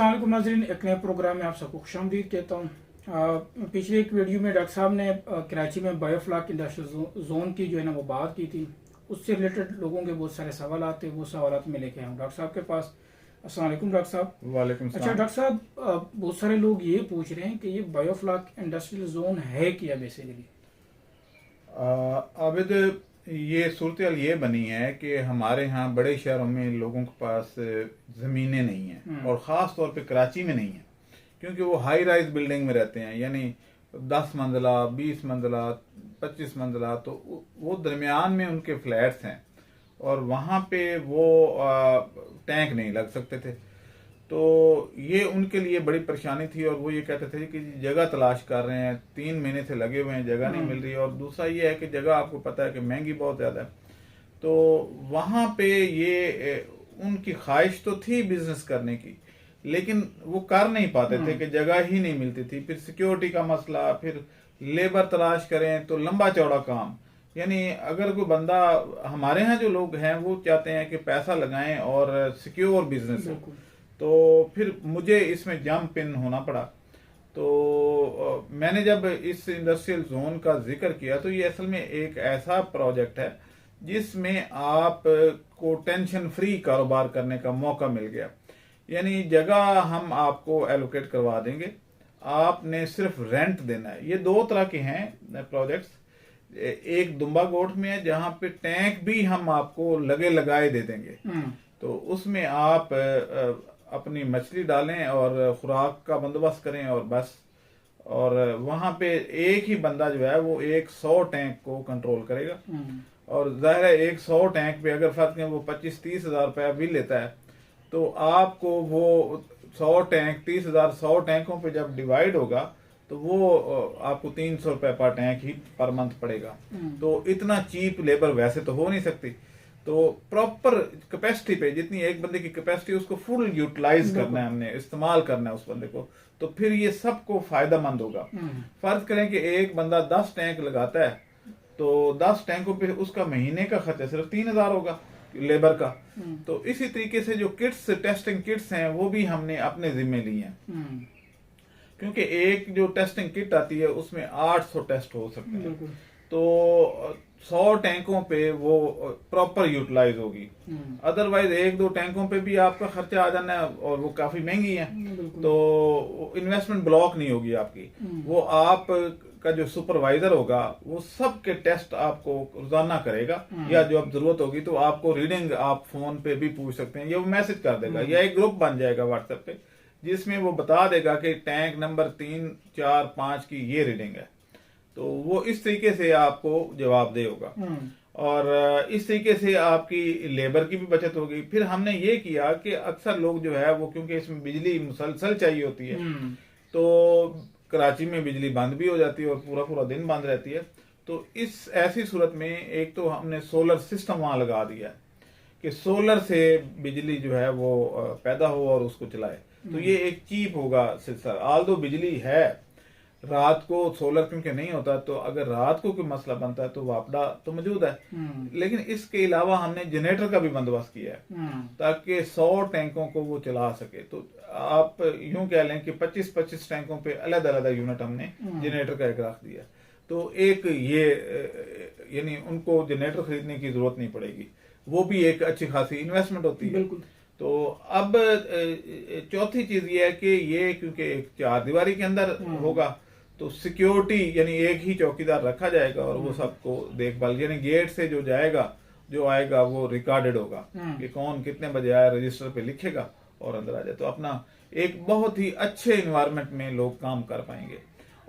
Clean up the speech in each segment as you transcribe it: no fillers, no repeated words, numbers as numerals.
अस्सलाम वालेकुम नाज़रीन, एक नए प्रोग्राम में आप सबको खुशामदीद कहता हूँ। पिछले एक वीडियो में डॉक्टर साहब ने कराची में बायोफ्लॉक इंडस्ट्रियल जोन की जो है ना वो बात की थी। उससे रिलेटेड लोगों के बहुत सारे सवाल आते हैं, वो सवाल में लेके आया हूँ डॉक्टर साहब के पास। अस्सलाम वालेकुम डॉक्टर साहब। वालेकुम अच्छा सलाम। डॉक्टर साहब, बहुत सारे लोग ये पूछ रहे हैं कि ये बायोफ्लॉक इंडस्ट्रियल जोन है क्या बेसिकली? आबिद, ये सूरत ये बनी है कि हमारे यहाँ बड़े शहरों में लोगों के पास ज़मीनें नहीं हैं और ख़ास तौर पे कराची में नहीं है, क्योंकि वो हाई राइज बिल्डिंग में रहते हैं, यानी 10 मंजिला, 20 मंजिला, 25 मंजिला, तो वो दरमियान में उनके फ्लैट्स हैं और वहाँ पे वो टैंक नहीं लग सकते थे। तो ये उनके लिए बड़ी परेशानी थी और वो ये कहते थे कि जगह तलाश कर रहे हैं, 3 महीने से लगे हुए हैं, जगह नहीं मिल रही है। और दूसरा ये है कि जगह आपको पता है कि महंगी बहुत ज़्यादा है। तो वहाँ पे ये उनकी ख्वाहिश तो थी बिजनेस करने की, लेकिन वो कर नहीं पाते थे कि जगह ही नहीं मिलती थी। फिर सिक्योरिटी का मसला, फिर लेबर तलाश करें तो लंबा चौड़ा काम। यानी अगर कोई बंदा, हमारे यहाँ जो लोग हैं वो चाहते हैं कि पैसा लगाएं और सिक्योर बिजनेस हो, तो फिर मुझे इसमें जंप इन होना पड़ा। तो मैंने जब इस इंडस्ट्रियल जोन का जिक्र किया तो ये असल में एक ऐसा प्रोजेक्ट है जिसमें आप को टेंशन फ्री कारोबार करने का मौका मिल गया। यानी जगह हम आपको एलोकेट करवा देंगे, आपने सिर्फ रेंट देना है। ये दो तरह के हैं प्रोजेक्ट्स। एक दुम्बा गोठ में है जहां पे टैंक भी हम आपको लगे लगाए दे देंगे, तो उसमें आप अपनी मछली डालें और खुराक का बंदोबस्त करें और बस। और वहां पे एक ही बंदा जो है वो 100 टैंक को कंट्रोल करेगा। और जाहिर है 100 टैंक पे अगर फर्क है वो 25-30 हजार रुपया भी लेता है, तो आपको वो 100 टैंक 30,000 100 टैंकों पे जब डिवाइड होगा तो वो आपको 300 रुपये पर टैंक ही पर मंथ पड़ेगा। तो इतना चीप लेबर वैसे तो हो नहीं सकती। तो प्रॉपर कैपेसिटी पे, जितनी एक बंदे की कैपेसिटी, उसको फुल यूटिलाइज करना है, हमने इस्तेमाल करना है उस बंदे को, तो फिर ये सबको फायदेमंद होगा। फर्ज करें कि एक बंदा 10 टैंक लगाता है, तो 10 टैंकों पे उसका महीने का खर्चा सिर्फ 3,000 होगा लेबर का। तो इसी तरीके से जो किट्स, टेस्टिंग किट्स हैं, वो भी हमने अपने जिम्मे ली हैं, क्योंकि एक जो टेस्टिंग किट आती है उसमें 800 टेस्ट हो सकते हैं। तो 100 टैंकों पे वो प्रॉपर यूटिलाइज होगी। अदरवाइज 1-2 टैंकों पे भी आपका खर्चा आ जाना है और वो काफी महंगी है, तो इन्वेस्टमेंट ब्लॉक नहीं होगी आपकी। वो आप का जो सुपरवाइजर होगा वो सब के टेस्ट आपको रोजाना करेगा, या जो अब जरूरत होगी तो आपको रीडिंग आप फोन पे भी पूछ सकते हैं, या वो मैसेज कर देगा, या एक ग्रुप बन जाएगा व्हाट्सएप पे जिसमें वो बता देगा कि टैंक नंबर 3, 4, 5 की ये रीडिंग है। तो वो इस तरीके से आपको जवाबदेह होगा और इस तरीके से आपकी लेबर की भी बचत होगी। फिर हमने ये किया कि अक्सर लोग जो है वो, क्योंकि इसमें बिजली मुसलसल चाहिए होती है, तो कराची में बिजली बंद भी हो जाती है और पूरा पूरा दिन बंद रहती है। तो इस ऐसी सूरत में एक तो हमने सोलर सिस्टम वहां लगा दिया है कि सोलर से बिजली जो है वो पैदा हो और उसको चलाए। तो ये एक चीप होगा सिलसिला। आल्दो बिजली है, रात को सोलर क्योंकि नहीं होता, तो अगर रात को कोई मसला बनता है तो वापडा तो मौजूद है, लेकिन इसके अलावा हमने जनरेटर का भी बंदोबस्त किया है ताकि 100 टैंकों को वो चला सके। तो आप यूं कह लें कि 25-25 टैंकों पे अलग अलग यूनिट हमने जनरेटर का एक रख दिया। तो एक ये, यानी उनको जनरेटर खरीदने की जरूरत नहीं पड़ेगी, वो भी एक अच्छी खासी इन्वेस्टमेंट होती है। तो अब चौथी चीज ये है कि ये क्योंकि एक 4 दीवारी के अंदर होगा, तो सिक्योरिटी, यानी एक ही चौकीदार रखा जाएगा और वो सबको देखभाल, यानी गेट से जो जाएगा, जो आएगा वो रिकॉर्डेड होगा कि कौन कितने बजे आया, रजिस्टर पे लिखेगा और अंदर आ जाए। तो अपना एक बहुत ही अच्छे इन्वायरमेंट में लोग काम कर पाएंगे।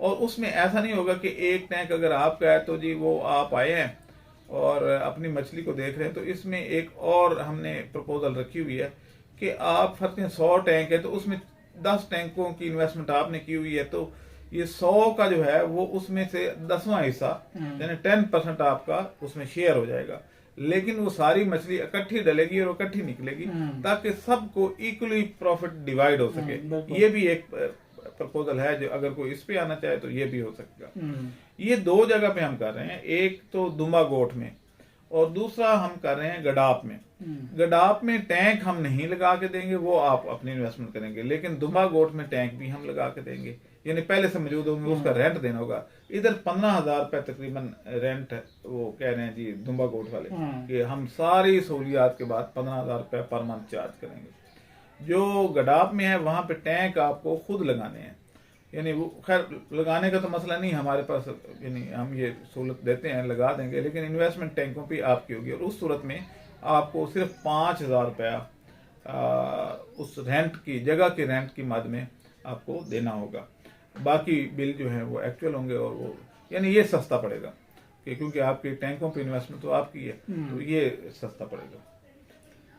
और उसमें ऐसा नहीं होगा कि एक टैंक अगर आपका है तो जी वो आप आए हैं और अपनी मछली को देख रहे हैं। तो इसमें एक और हमने प्रपोजल रखी हुई है कि आप फर्क 100 टैंक है तो उसमें 10 टैंकों की इन्वेस्टमेंट आपने की हुई है, तो ये 100 का जो है वो उसमें से 10वां हिस्सा, यानी 10% आपका उसमें शेयर हो जाएगा। लेकिन वो सारी मछली इकट्ठी डलेगी और इकट्ठी निकलेगी ताकि सबको इक्वली प्रॉफिट डिवाइड हो सके। ये भी एक प्रपोजल है, जो अगर कोई इस पे आना चाहे तो ये भी हो सकेगा। ये 2 जगह पे हम कर रहे हैं, एक तो दुम्बा गोठ में और दूसरा हम कर रहे हैं गडाप में। गडाप में टैंक हम नहीं लगा के देंगे, वो आप अपनी इन्वेस्टमेंट करेंगे, लेकिन दुम्बा गोट में टैंक भी हम लगा के देंगे, यानी पहले से मौजूद होंगे, उसका रेंट देना होगा। इधर 15,000 रुपए तकरीबन रेंट वो कह रहे हैं जी दुम्बा गोट वाले कि हम सारी सहूलियात के बाद 15,000 रुपए पर मंथ चार्ज करेंगे। जो गडाप में है वहां पे टैंक आपको खुद लगाने हैं, यानी वो खैर लगाने का तो मसला नहीं हमारे पास, यानी हम ये सहूलत देते हैं, लगा देंगे, लेकिन इन्वेस्टमेंट टैंकों पे आपकी होगी। और उस सूरत में आपको सिर्फ 5,000 रुपया उस रेंट की जगह के रेंट की मद में आपको देना होगा। बाकी बिल जो है वो एक्चुअल होंगे और वो यानी ये सस्ता पड़ेगा कि क्योंकि आपके टैंकों पे इन्वेस्टमेंट तो आपकी है, तो ये सस्ता पड़ेगा।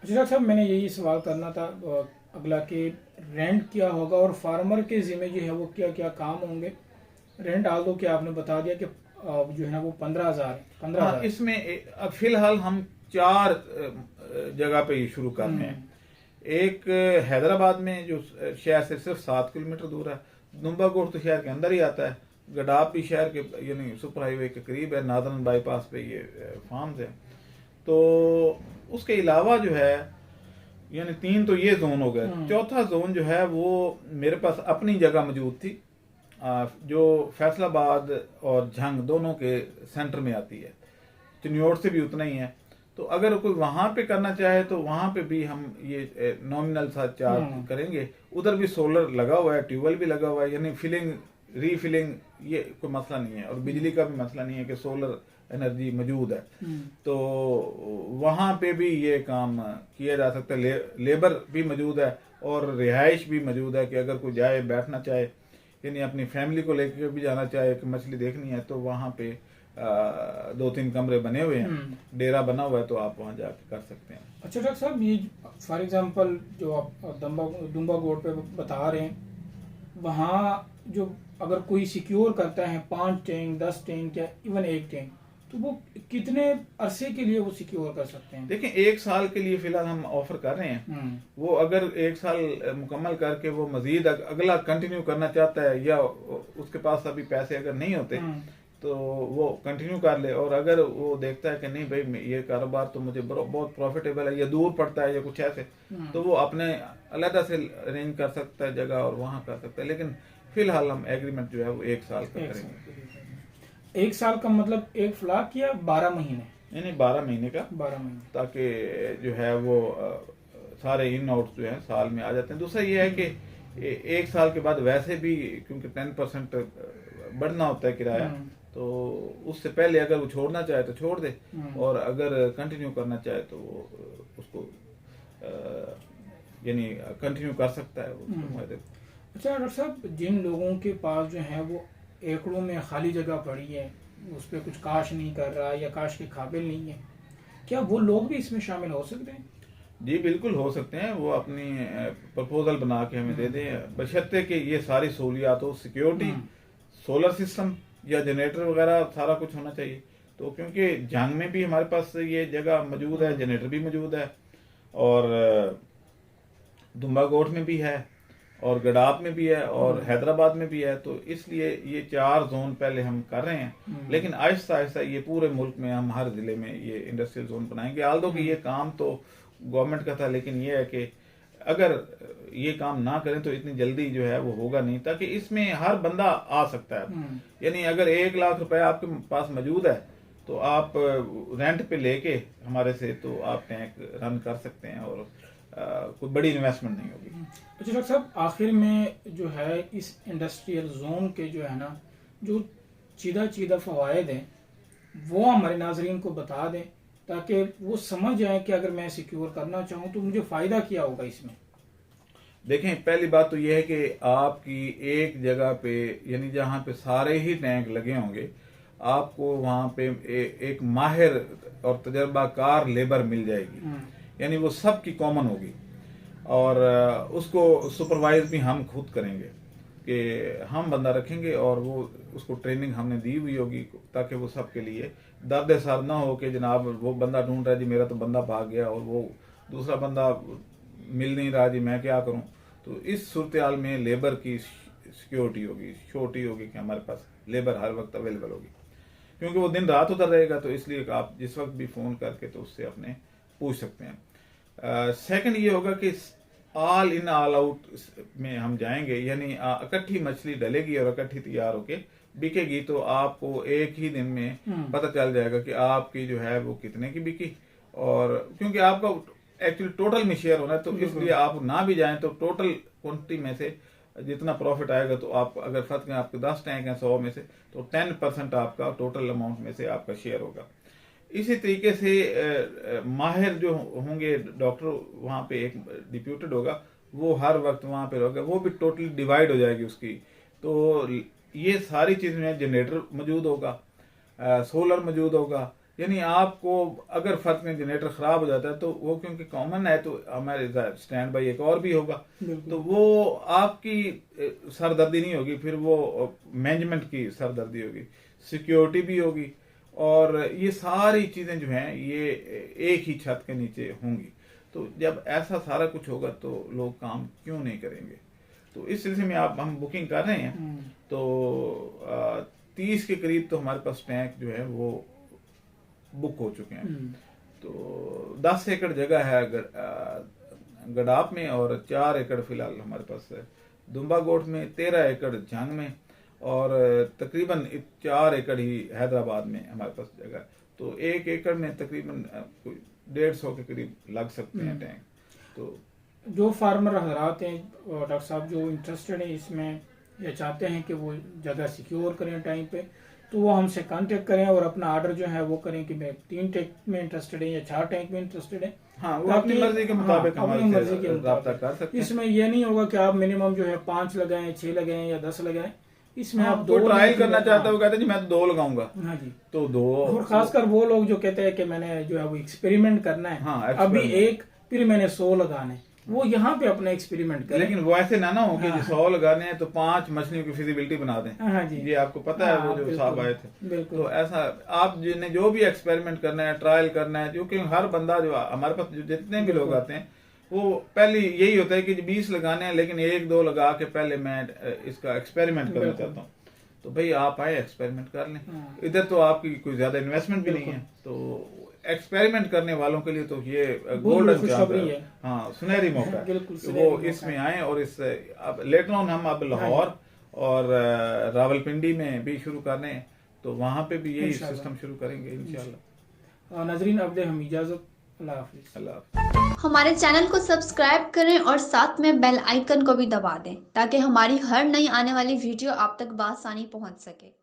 अच्छा साहब, मैंने यही सवाल करना था अगला कि रेंट क्या होगा और फार्मर के जिम्मे जो है वो क्या क्या काम होंगे। रेंट आल दो कि आपने बता दिया कि जो है ना वो 15,000 है। 15,000 इसमें अब फिलहाल हम 4 जगह पे शुरू कर रहे हैं। एक हैदराबाद में जो शहर से सिर्फ 7 किलोमीटर दूर है, दुम्बा गोट तो शहर के अंदर ही आता है, गडाप भी शहर के यानी सुपर हाईवे के करीब है, नादरन बाईपास पे ये फार्म्स है। तो उसके अलावा जो है यानी 3 तो ये जोन हो गए। चौथा जोन जो है वो मेरे पास अपनी जगह मौजूद थी जो फैसलाबाद और झंग दोनों के सेंटर में आती है, चिन्योट से भी उतना ही है। तो अगर कोई वहां पे करना चाहे तो वहां पे भी हम ये नॉमिनल सा चार्ज करेंगे। उधर भी सोलर लगा हुआ है, ट्यूबवेल भी लगा हुआ है, यानी फिलिंग रीफिलिंग ये कोई मसला नहीं है, और बिजली का भी मसला नहीं है कि सोलर एनर्जी मौजूद है। तो वहां पे भी ये काम किया जा सकता है। लेबर भी मौजूद है और रिहाइश भी मौजूद है कि अगर कोई जाए बैठना चाहे, यानी अपनी फैमिली को लेकर भी जाना चाहे कि मछली देखनी है, तो वहां पे 2-3 कमरे बने हुए हैं, डेरा बना हुआ है, तो आप वहां जाके कर सकते हैं। अच्छा डॉक्टर साहब, ये फॉर एग्जांपल जो आप दुम्बा गोट पे बता रहे हैं, वहाँ जो अगर कोई सिक्योर करता है 5 टैंक 10 टैंक या इवन 1 टैंक, तो वो कितने अरसे के लिए वो सिक्योर कर सकते हैं? देखिए 1 साल के लिए फिलहाल हम ऑफर कर रहे हैं। वो अगर 1 साल मुकम्मल करके वो मजीद अगला कंटिन्यू करना चाहता है, या उसके पास अभी पैसे अगर नहीं होते तो वो कंटिन्यू कर ले, और अगर वो देखता है कि नहीं भाई ये कारोबार तो मुझे बहुत प्रॉफिटेबल है या दूर पड़ता है या कुछ ऐसे, तो वो अपने अलग से अरेंज कर सकता है जगह और वहां कर सकता है। लेकिन फिलहाल हम एग्रीमेंट जो है वो 1 साल का करेंगे। 1 साल का मतलब 1 फ्लाक या 12 महीने? नहीं 12 महीने का, 12 महीने, ताकि जो है वो सारे इन आउट जो है साल में आ जाते हैं। दूसरा ये है कि 1 साल के बाद वैसे भी क्योंकि 10% बढ़ना होता है किराया, तो उससे पहले अगर वो छोड़ना चाहे तो छोड़ दे, और अगर कंटिन्यू करना चाहे तो वो उसको यानी कंटिन्यू कर सकता है वो। अच्छा डॉक्टर साहब, जिन लोगों के पास जो है वो एकड़ों में खाली जगह पड़ी है, उस पर कुछ काश नहीं कर रहा या काश के काबिल नहीं है, क्या वो लोग भी इसमें शामिल हो सकते हैं? जी बिल्कुल हो सकते हैं। वो अपनी प्रपोजल बना के हमें दे दें, बशर्ते कि ये सारी सहूलियात हो, सिक्योरिटी, सोलर सिस्टम या जनरेटर वगैरह सारा कुछ होना चाहिए। तो क्योंकि जंग में भी हमारे पास ये जगह मौजूद है, जनरेटर भी मौजूद है, और दुम्बा गोट में भी है, और गडाप में भी है, और हैदराबाद में भी है। तो इसलिए ये 4 जोन पहले हम कर रहे हैं, लेकिन आहिस्ता आहिस्ता ये पूरे मुल्क में हम हर जिले में ये इंडस्ट्रियल जोन बनाएंगे। आल्दो कि ये काम तो गवर्नमेंट का था, लेकिन ये है कि अगर ये काम ना करें तो इतनी जल्दी जो है वो होगा नहीं, ताकि इसमें हर बंदा आ सकता है। यानी अगर 1 लाख रुपए आपके पास मौजूद है तो आप रेंट पे लेके हमारे से तो आप टैंक रन कर सकते हैं, और कोई बड़ी इन्वेस्टमेंट नहीं होगी। अच्छा डॉक्टर साहब, आखिर में जो है इस इंडस्ट्रियल जोन के जो है ना जो चीदा फवायद हैं वो हमारे नाजरीन को बता दें, ताकि वो समझ जाए कि अगर मैं सिक्योर करना चाहूँ तो मुझे फायदा क्या होगा इसमें। देखें, पहली बात तो यह है कि आपकी एक जगह पे यानी जहाँ पे सारे ही टैंक लगे होंगे, आपको वहां पे एक माहिर और तजर्बाकार लेबर मिल जाएगी, यानी वो सब की कॉमन होगी, और उसको सुपरवाइज भी हम खुद करेंगे कि हम बंदा रखेंगे और वो उसको ट्रेनिंग हमने दी हुई होगी, ताकि वो सबके लिए दर्द सर ना हो कि जनाब वो बंदा ढूंढ रहा है जी, मेरा तो बंदा भाग गया और वो दूसरा बंदा मिल नहीं रहा जी, मैं क्या करूं। तो इस सूरत हाल में लेबर की सिक्योरिटी होगी, श्योरिटी होगी कि हमारे पास लेबर हर वक्त अवेलेबल होगी। क्योंकि वो दिन रात उतर रहेगा, तो इसलिए आप जिस वक्त भी फ़ोन करके तो उससे अपने पूछ सकते हैं। सेकंड ये होगा कि ऑल इन ऑल आउट में हम जाएंगे, यानी इकट्ठी मछली डलेगी और इकट्ठी तैयार होके बिकेगी, तो आपको एक ही दिन में पता चल जाएगा कि आपकी जो है वो कितने की बिकी। और क्योंकि आपका एक्चुअली टोटल में शेयर होना है, तो इसलिए आप ना भी जाएं तो टोटल क्वांटिटी में से जितना प्रॉफिट आएगा, तो आप अगर फर्ज करें आपके 10 टैंक हैं 100 में से, तो 10% आपका टोटल अमाउंट में से आपका शेयर होगा। इसी तरीके से माहिर जो होंगे डॉक्टर, वहाँ पे एक डिप्यूटेड होगा, वो हर वक्त वहाँ पे होगा, वो भी टोटली डिवाइड हो जाएगी उसकी। तो ये सारी चीज़ में जनरेटर मौजूद होगा, सोलर मौजूद होगा, यानी आपको अगर फर्क में जनरेटर खराब हो जाता है तो वो क्योंकि कॉमन है, तो हमारे स्टैंड बाई एक और भी होगा, तो वो आपकी सरदर्दी नहीं होगी, फिर वो मैनेजमेंट की सरदर्दी होगी, सिक्योरिटी भी होगी, और ये सारी चीज़ें जो हैं ये एक ही छत के नीचे होंगी। तो जब ऐसा सारा कुछ होगा तो लोग काम क्यों नहीं करेंगे। तो इस सिलसिले में हम बुकिंग कर रहे हैं, तो 30 के करीब तो हमारे पास टैंक जो है वो बुक हो चुके हैं। तो 10 एकड़ जगह है गडाप में, और 4 एकड़ फिलहाल हमारे पास है दुम्बा गोट में, 13 एकड़ जंग में, और तकरीबन 4 एकड़ ही हैदराबाद में हमारे पास जगह। तो 1 एकड़ में तकरीबन 150 के करीब लग सकते हैं टैंक। तो जो फार्मर हजरात हैं डॉक्टर साहब, जो इंटरेस्टेड हैं इसमें या चाहते हैं कि वो जगह सिक्योर करें टाइम पे, तो वो हमसे कांटेक्ट करें और अपना ऑर्डर जो है वो करें कि मैं 3 टैंक में इंटरेस्टेड है या 4 टैंक में इंटरेस्टेड है। हाँ, वो अपनी मर्जी के मुताबिक अपनी मर्जी के रब्ता कर सकते हैं। इसमें ये नहीं होगा कि आप मिनिमम जो है 5 लगाएं, 6 लगाएं या 10 लगाएं। इसमें आप 2 ट्रायल करना चाहता है, वो कहते हैं जी मैं 2 लगाऊंगा। हाँ जी, तो 2। और खासकर वो लोग जो कहते हैं कि मैंने जो है वो एक्सपेरिमेंट करना है, हाँ, अभी 1 फिर मैंने 100 लगाने, वो यहाँ पे अपना एक्सपेरिमेंट करें। लेकिन वो ऐसे ना हो कि 100 लगाने हैं तो 5 मछलियों की फिजिबिलिटी बना दें। हाँ जी, ये आपको पता है, वो जो साहब आए थे। तो ऐसा आप जिन्हें जो भी एक्सपेरिमेंट करना है, ट्रायल करना है, क्योंकि हर बंदा जो हमारे पास जो जितने भी लोग आते हैं, वो पहले यही होता है कि 20 लगाने हैं, लेकिन 1-2 लगा के पहले मैं इसका एक्सपेरिमेंट करना चाहता हूँ। तो भाई आप आए एक्सपेरिमेंट कर लें, इधर तो आपकी कोई ज्यादा इन्वेस्टमेंट भी नहीं है। तो एक्सपेरिमेंट करने वालों के लिए तो ये गोल्डन चांस है, हाँ, सुनहरी मौका है। वो इसमें आए, और इस अब लेटर ऑन हम अब लाहौर और रावलपिंडी में भी शुरू कर रहे हैं, तो वहां पे भी यही सिस्टम शुरू करेंगे इंशाल्लाह। नाजरीन, अब दे हम इजाजत, अल्लाह हाफिज। अल्लाह। हमारे चैनल को सब्सक्राइब करें और साथ में बेल आइकन को भी दबा दें, ताकि हमारी हर नई आने वाली वीडियो आप तक बआसानी पहुंच सके।